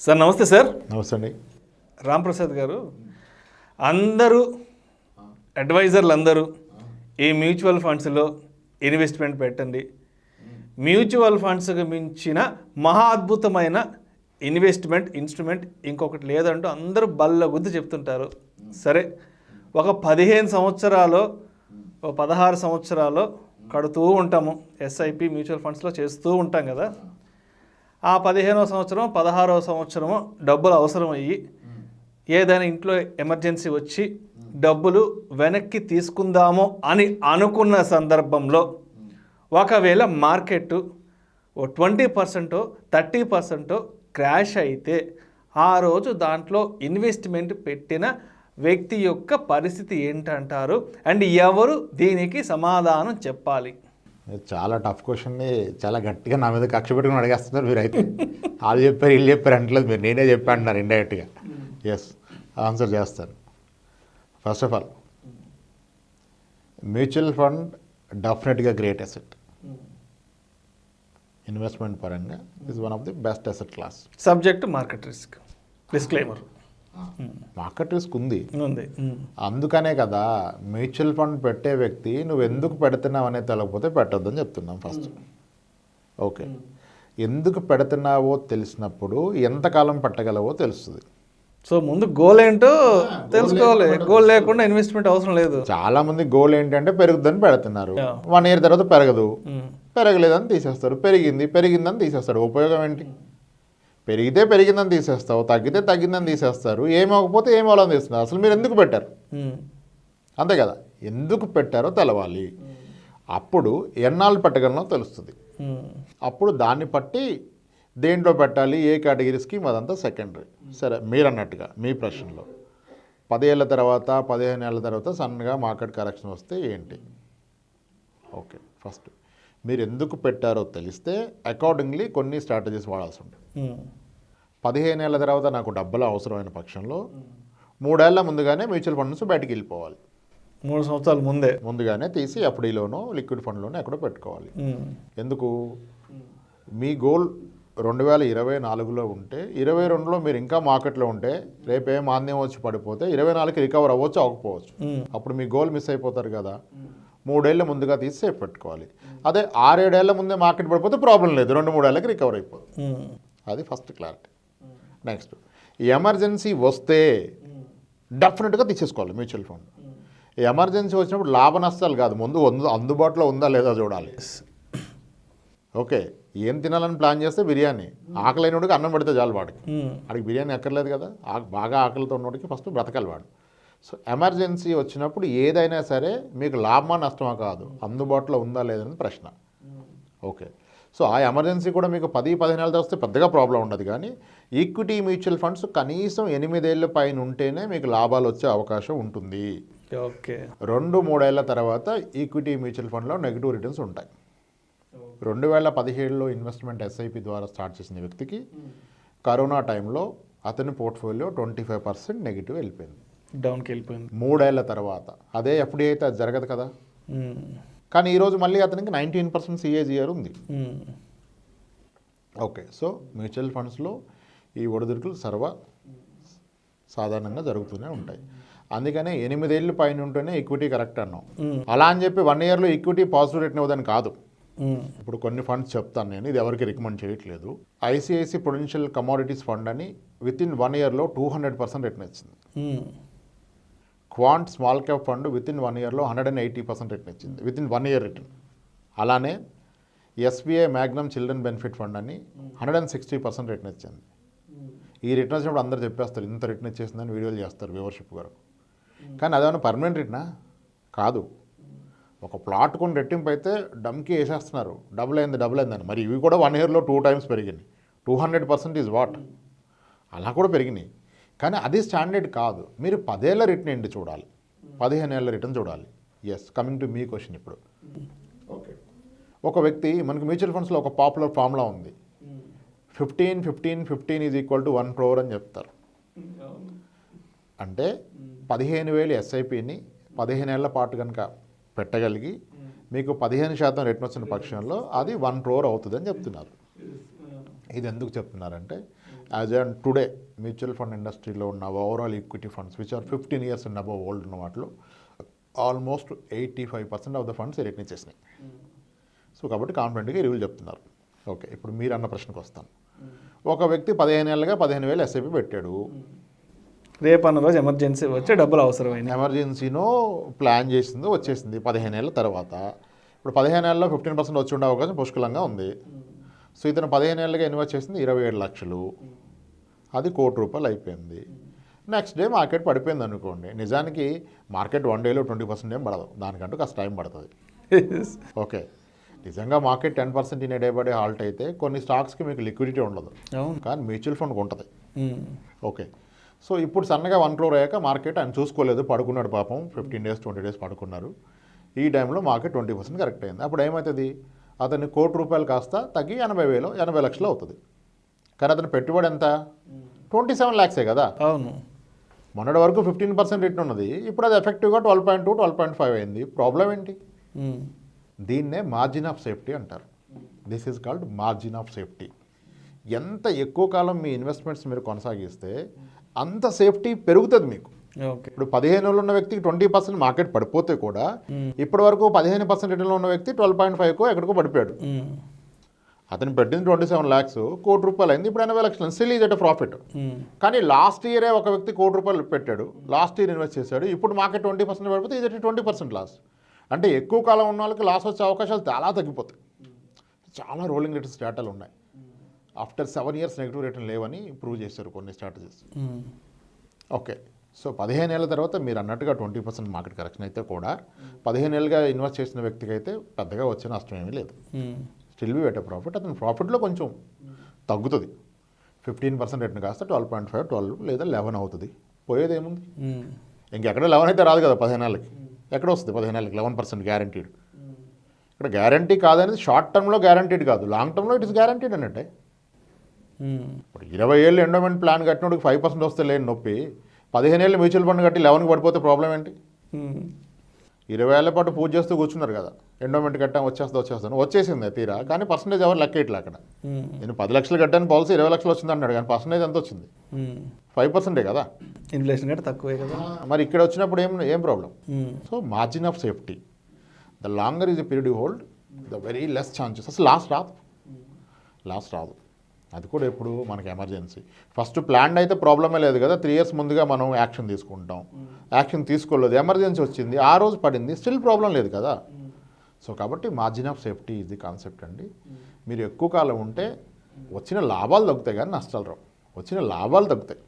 Sir నమస్తే sir. నమస్తే అండి. రామ్ ప్రసాద్ గారు, అందరూ అడ్వైజర్లు అందరూ ఈ మ్యూచువల్ ఫండ్స్లో ఇన్వెస్ట్మెంట్ పెట్టండి, మ్యూచువల్ ఫండ్స్కి మించిన మహా అద్భుతమైన ఇన్స్ట్రుమెంట్ ఇంకొకటి లేదంటూ అందరూ బల్లగుద్ది చెప్తుంటారు. సరే, ఒక 15 సంవత్సరాలు 16 సంవత్సరాలు కడుతూ ఉంటాము, ఎస్ఐపి మ్యూచువల్ ఫండ్స్లో చేస్తూ ఉంటాం కదా. ఆ 15వ సంవత్సరం 16వ సంవత్సరము డబ్బులు అవసరం అయ్యి ఏదైనా ఇంట్లో ఎమర్జెన్సీ వచ్చి డబ్బులు వెనక్కి తీసుకుందాము అని అనుకున్న సందర్భంలో ఒకవేళ మార్కెట్ 20% 30% క్రాష్ అయితే ఆ రోజు దాంట్లో ఇన్వెస్ట్మెంట్ పెట్టిన వ్యక్తి యొక్క పరిస్థితి ఏంటంటారు? అండ్ ఎవరు దీనికి సమాధానం చెప్పాలి? చాలా టఫ్ క్వశ్చన్ని చాలా గట్టిగా నా మీద కక్ష పెట్టుకుని అడిగేస్తున్నారు మీరు. అయితే వాళ్ళు చెప్పారు వీళ్ళు చెప్పారు అంటలేదు, మీరు నేనే చెప్పాను అంటున్నారు ఇండైరెక్ట్గా. ఎస్, ఆన్సర్ చేస్తాను. First of all, mutual fund డెఫినెట్గా గ్రేట్ అసెట్. ఇన్వెస్ట్మెంట్ పరంగా is one of the best asset class. Subject market risk, disclaimer. Market risk ఉంది, అందుకనే కదా మ్యూచువల్ ఫండ్ పెట్టే వ్యక్తి నువ్వు ఎందుకు పెడుతున్నావు అనేది తెలియకపోతే పెట్టొద్దని చెప్తున్నాం ఫస్ట్. ఓకే, ఎందుకు పెడుతున్నావో తెలిసినప్పుడు ఎంతకాలం పెట్టగలవో తెలుస్తుంది. సో ముందు గోల్ ఏంటో తెలుసుకోవాలి. గోల్ లేకుండా ఇన్వెస్ట్మెంట్ అవసరం లేదు. చాలా మంది గోల్ ఏంటంటే పెరుగుద్దని పెడుతున్నారు, 1 year తర్వాత పెరగదు, పెరగలేదని తీసేస్తారు, పెరిగిందని తీసేస్తాడు. ఉపయోగం ఏంటి? పెరిగితే పెరిగిందని తీసేస్తావు, తగ్గితే తగ్గిందని తీసేస్తారు, ఏమవకపోతే ఏమవ్వాలని తీస్తున్నారు. అసలు మీరు ఎందుకు పెట్టారు? అంతే కదా, ఎందుకు పెట్టారో తెలవాలి. అప్పుడు ఎన్నాళ్ళు పెట్టగలనో తెలుస్తుంది. అప్పుడు దాన్ని బట్టి దేంట్లో పెట్టాలి, ఏ కేటగిరీ స్కీమ్, అదంతా సెకండరీ. సరే, మీరు అన్నట్టుగా మీ ప్రశ్నలో 10 ఏళ్ళ తర్వాత 15 ఏళ్ళ తర్వాత సన్నగా మార్కెట్ కరెక్షన్ వస్తే ఏంటి? ఓకే, ఫస్ట్ మీరు ఎందుకు పెట్టారో తెలిస్తే అకార్డింగ్లీ కొన్ని స్ట్రాటజీస్ వాడాల్సి ఉంటుంది. 15 ఏళ్ళ తర్వాత నాకు డబ్బులు అవసరమైన పక్షంలో 3 ఏళ్ల ముందుగానే మ్యూచువల్ ఫండ్ నుంచి బయటికి వెళ్ళిపోవాలి. 3 సంవత్సరాల ముందుగానే తీసి ఎఫ్డీలోనో లిక్విడ్ ఫండ్లోనో ఎక్కడో పెట్టుకోవాలి. ఎందుకు? మీ గోల్ 2024లో ఉంటే 22లో మీరు ఇంకా మార్కెట్లో ఉంటే రేపే మాంద్యం వచ్చి పడిపోతే 24కి రికవర్ అవ్వచ్చు, అవ్వకపోవచ్చు. అప్పుడు మీ గోల్ మిస్ అయిపోతారు కదా. 3 ఏళ్ళ ముందుగా తీసి సేఫ్ పెట్టుకోవాలి. అదే 6-7 ఏళ్ల ముందే మార్కెట్ పడిపోతే ప్రాబ్లం లేదు, 2-3 ఏళ్ళకి రికవర్ అయిపోతుంది. అది ఫస్ట్ క్లారిటీ. నెక్స్ట్, ఎమర్జెన్సీ వస్తే డెఫినెట్గా తీసేసుకోవాలి మ్యూచువల్ ఫండ్. ఎమర్జెన్సీ వచ్చినప్పుడు లాభ నష్టాలు కాదు, ముందు అందుబాటులో ఉందా లేదా చూడాలి. ఓకే, ఏం తినాలని ప్లాన్ చేస్తే బిర్యానీ, ఆకలైనోడికి అన్నం పెడితే చాలు వాడికి బిర్యానీ అక్కర్లేదు కదా. బాగా ఆకలితో ఉన్నోడికి ఫస్ట్ బ్రతకాలి వాడు. సో ఎమర్జెన్సీ వచ్చినప్పుడు ఏదైనా సరే మీకు లాభమా నష్టమా కాదు, అందుబాటులో ఉందా లేదని ప్రశ్న. ఓకే, సో ఆ ఎమర్జెన్సీ కూడా మీకు 10-15 ఏళ్ళతో వస్తే పెద్దగా ప్రాబ్లం ఉండదు. కానీ ఈక్విటీ మ్యూచువల్ ఫండ్స్ కనీసం 8 ఏళ్ళ పైన ఉంటేనే మీకు లాభాలు వచ్చే అవకాశం ఉంటుంది. ఓకే, 2-3 ఏళ్ళ తర్వాత ఈక్విటీ మ్యూచువల్ ఫండ్లో నెగిటివ్ రిటర్న్స్ ఉంటాయి. 2017లో ఇన్వెస్ట్మెంట్ ఎస్ఐపి ద్వారా స్టార్ట్ చేసిన వ్యక్తికి కరోనా టైంలో అతని పోర్ట్ఫోలియో 25% నెగిటివ్ వెళ్ళిపోయింది, డౌన్కి వెళ్ళిపోయింది. 3 ఏళ్ల తర్వాత అదే ఎఫ్డీ అయితే అది జరగదు కదా. కానీ ఈరోజు మళ్ళీ అతనికి 19% CAGR ఉంది. ఓకే, సో మ్యూచువల్ ఫండ్స్లో ఈ ఒడిదుడుకులు సాధారణంగా జరుగుతూనే ఉంటాయి. అందుకనే 8 ఏళ్ళు పైన ఉంటేనే ఈక్విటీ కరెక్ట్ అన్నాం. అలా అని చెప్పి 1 yearలో ఈక్విటీ పాజిటివ్ రిటర్న్ ఇవ్వదని కాదు. ఇప్పుడు కొన్ని ఫండ్స్ చెప్తాను నేను, ఇది ఎవరికి రికమెండ్ చేయట్లేదు. ICICI పొటెన్షియల్ కమోడిటీస్ ఫండ్ అని వితిన్ 1 yearలో 200% రిటర్న్ ఇచ్చింది. Quant small cap fund within 1 yearలో 180% return ఇచ్చింది, వితిన్ 1 year రిటర్న్. అలానే SBI Magnum children benefit fund అని 160% రిటర్న్ ఇచ్చింది. ఈ రిటర్న్ వచ్చినప్పుడు అందరూ చెప్పేస్తారు ఇంత రిటర్న్ ఇచ్చేసిందని వీడియోలు చేస్తారు వ్యూవర్షిప్ వరకు. కానీ అదేమన్నా పర్మనెంట్ రిటర్నా? కాదు. ఒక ప్లాట్ కొని రెట్టింపు అయితే డమ్కి వేసేస్తున్నారు, డబుల్ అయిందని. మరి ఇవి కూడా 1 yearలో 2 times పెరిగినాయి. 200% ఈజ్ వాట్, అలా కూడా పెరిగినాయి. కానీ అది స్టాండర్డ్ కాదు. మీరు 10 ఏళ్ళ రిటర్న్ ఏంటి చూడాలి, 15 ఏళ్ళ రిటర్న్ చూడాలి. Yes, coming to me question. ఇప్పుడు ఓకే, ఒక వ్యక్తి, మనకి మ్యూచువల్ ఫండ్స్లో ఒక పాపులర్ ఫార్ములా ఉంది, 15 ఈజ్ ఈక్వల్ టు 1 crore అని చెప్తారు. అంటే 15,000 ఎస్ఐపిని 15 ఏళ్ల పాటు కనుక పెట్టగలిగి మీకు 15% రిటర్న్ వచ్చిన పక్షంలో అది 1 crore అవుతుందని చెప్తున్నారు. ఇది ఎందుకు చెప్తున్నారంటే as and today mutual fund ఇండస్ట్రీలో ఉన్న overall equity funds which are 15 years and above old ఉన్న వాటిలో almost 85% of the funds return. So కాబట్టి కాన్ఫిడెంట్గా ఈ రివ్యూలు చెప్తున్నారు. ఓకే, ఇప్పుడు మీరు అన్న ప్రశ్నకు వస్తాను. ఒక వ్యక్తి 15 ఏళ్ళుగా 15,000 ఎస్ఐపి పెట్టాడు. రేపు అన్న రోజు ఎమర్జెన్సీ వచ్చి డబ్బులు అవసరమైంది, ఎమర్జెన్సీనో ప్లాన్ చేసిందో వచ్చేసింది 15 ఏళ్ళ తర్వాత. ఇప్పుడు 15 ఏళ్ళలో 15% వచ్చి ఉండే అవకాశం పుష్కలంగా ఉంది. సో ఇతను 15 ఏళ్ళుగా ఇన్వెస్ట్ చేసింది 27 లక్షలు, అది ₹1,00,00,000 అయిపోయింది. నెక్స్ట్ డే మార్కెట్ పడిపోయింది అనుకోండి. నిజానికి మార్కెట్ 1 dayలో 20% ఏం పడదు, దానికంటూ కాస్త టైం పడుతుంది. ఓకే, నిజంగా market 10% in a day by day halt అయితే కొన్ని స్టాక్స్కి మీకు లిక్విడిటీ ఉండదు, కానీ మ్యూచువల్ ఫండ్కి ఉంటుంది. ఓకే, సో ఇప్పుడు సన్నగా 1 crore అయ్యాక మార్కెట్ ఆయన చూసుకోలేదు, పడుకున్నాడు పాపం. 15 days 20 days పడుకున్నారు. ఈ టైంలో మార్కెట్ 20% కరెక్ట్ అయింది. అప్పుడు ఏమవుతుంది, అతన్ని ₹1,00,00,000 కాస్త తగ్గి 80 లక్షలు అవుతుంది. కానీ అతని పెట్టుబడి ఎంత, 27 lakhs కదా. అవును, మొన్నటి వరకు 15% రిటర్న్ ఉన్నది, ఇప్పుడు అది ఎఫెక్టివ్గా 12.2 12.5 అయింది. ప్రాబ్లం ఏంటి? దీన్నే మార్జిన్ ఆఫ్ సేఫ్టీ అంటారు. This is called margin of safety. ఎంత ఎక్కువ కాలం మీ ఇన్వెస్ట్మెంట్స్ మీరు కొనసాగిస్తే అంత సేఫ్టీ పెరుగుతుంది మీకు. ఇప్పుడు 15 ఏళ్ళు ఉన్న వ్యక్తికి 20% మార్కెట్ పడిపోతే కూడా ఇప్పటి వరకు 15% రిటర్న్లో ఉన్న వ్యక్తి 12.5 ఎక్కడికో పడిపోయాడు. అతను పెట్టింది 27 lakhs, ₹1,00,00,000 అయింది, ఇప్పుడు 80 లక్షలు. Still is at profit. కానీ లాస్ట్ ఇయరే ఒక వ్యక్తి ₹1,00,00,000 పెట్టాడు, లాస్ట్ ఇయర్ ఇన్వెస్ట్ చేశాడు, ఇప్పుడు మార్కెట్ 20% పడిపోతే ఈజ్ ఎట్ 20% లాస్. అంటే ఎక్కువ కాలం ఉన్న వాళ్ళకి లాస్ వచ్చే అవకాశాలు చాలా తగ్గిపోతాయి. చాలా రోలింగ్ రిటర్న్స్ డేటాలు ఉన్నాయి. ఆఫ్టర్ 7 years నెగిటివ్ రిటర్న్ లేవని ప్రూవ్ చేశారు కొన్ని స్ట్రాటజీస్. ఓకే, సో 15 ఏళ్ళ తర్వాత మీరు అన్నట్టుగా 20% మార్కెట్ కరెక్షన్ అయితే కూడా 15 ఏళ్ళుగా ఇన్వెస్ట్ చేసిన వ్యక్తికి అయితే పెద్దగా వచ్చే నష్టం ఏమీ లేదు. Still be at profit. అతని ప్రాఫిట్లో కొంచెం తగ్గుతుంది. 15% రిటర్న్ కాస్త 12.5 12 లేదా 11 అవుతుంది. పోయేది ఏముంది, ఇంకెక్కడ 11 అయితే రాదు కదా 15 ఏళ్ళకి. ఎక్కడ వస్తుంది 15 ఏళ్ళకి 11% గ్యారంటీడ్? ఇక్కడ గ్యారంటీ కాదనేది షార్ట్ టర్మ్లో గ్యారంటీడ్ కాదు, లాంగ్ టర్మ్లో ఇట్ ఇస్ గ్యారంటీడ్ అన్నట్టే. ఇప్పుడు 20 ఏళ్ళు ఎండోమెంట్ ప్లాన్ కట్టినోడికి 5% వస్తే లేని నొప్పి, 15 ఏళ్ళు మ్యూచువల్ ఫండ్ కట్టి 11కి పడిపోతే ప్రాబ్లం ఏంటి? 20 ఏళ్ల పాటు పూజ చేస్తూ కూర్చున్నారు కదా, ఎండోమెంట్ కట్టాం వచ్చేస్తాను, వచ్చేసింది తీరా. కానీ పర్సంటేజ్ ఎవరు లెక్క ఇట్లా అక్కడ. నేను 10 లక్షలు కట్టాను, పాలసీ 20 లక్షలు వచ్చింది అన్నాడు, కానీ పర్సంటేజ్ ఎంత వచ్చింది? 5% కదా. ఇన్ఫ్లేషన్ కంటే తక్కువే కదా. మరి ఇక్కడ వచ్చినప్పుడు ఏం problem? So margin of safety, the longer is a period you hold, the very less chances. అసలు లాస్ట్ రాదు. అది కూడా ఎప్పుడు మనకి ఎమర్జెన్సీ. ఫస్ట్ ప్లాన్ అయితే ప్రాబ్లమే లేదు కదా, 3 years ముందుగా మనం యాక్షన్ తీసుకుంటాం. యాక్షన్ తీసుకోలేదు, ఎమర్జెన్సీ వచ్చింది, ఆ రోజు పడింది, స్టిల్ ప్రాబ్లం లేదు కదా. సో కాబట్టి మార్జిన్ ఆఫ్ సేఫ్టీ ఇది కాన్సెప్ట్ అండి. మీరు ఎక్కువ కాలం ఉంటే వచ్చిన లాభాలు తగ్గుతాయి కానీ నష్టాలు రావు. వచ్చిన లాభాలు తగ్గుతాయి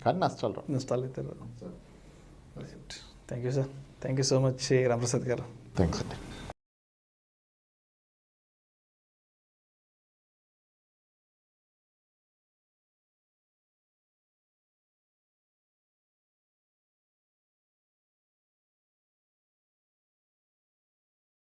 కానీ నష్టాలు అయితే రావు. Thank you sir, thank you so much Ramprasad garu. Thanks అండి.